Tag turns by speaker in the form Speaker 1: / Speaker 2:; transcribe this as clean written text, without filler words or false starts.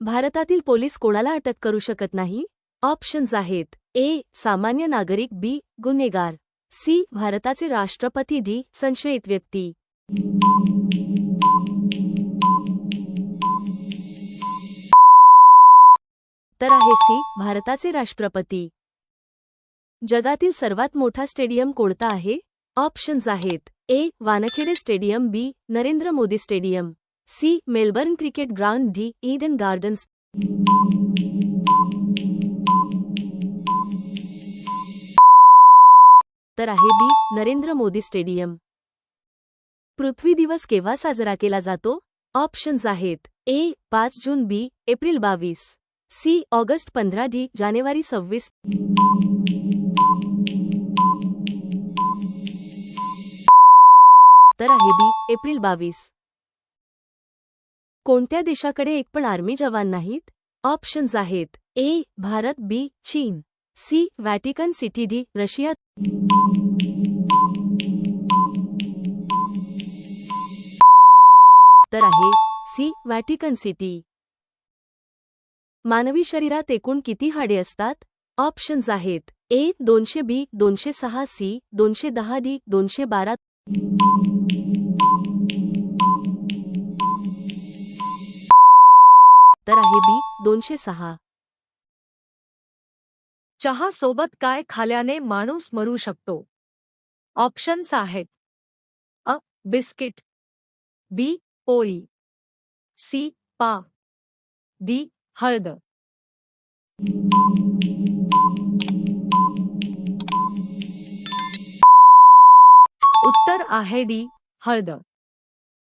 Speaker 1: भारतातील पोलीस कोणाला अटक करू शकत नाही? ऑप्शन्स आहेत. ए. सामान्य नागरिक. बी. गुन्हेगार. सी. भारताचे राष्ट्रपती. डी. संशयित व्यक्ती. तर आहे सी. भारताचे राष्ट्रपती. जगातील सर्वात मोठा स्टेडियम कोणता आहे? ऑप्शन्स आहेत. A. Wankhede stadium. B. Narendra Modi stadium. C. Melbourne cricket ground. D. Eden Gardens. तर आहे बी. नरेंद्र मोदी स्टेडियम. पृथ्वी दिवस केव्हा साजरा केला जातो? ऑप्शन्स आहेत. A. 5 June. B. April 22. C. August 15. D. जानेवारी 26. तर आहे बी. एप्रिल 22. कोणत्या देशाकडे एक पण आर्मी जवान नाहीत? ऑप्शन्स आहेत. ए. Bharat. B. Chin. C. Vatican City. D. Russia. तर आहे सी. Vatican city. मानवी शरीरात एकूण किती हाडे असतात? ऑप्शन्स आहेत. ए. 200. बी. 206. सी. 210. डी. 212. तर आहे बी. 206.
Speaker 2: चहा सोबत काय खाल्याने माणूस मरू शकतो? ऑप्शन्स आहेत. अ. बिस्किट. बी. पोळी. सी. पाव. डी. हळद. उत्तर आहे डी. हळद.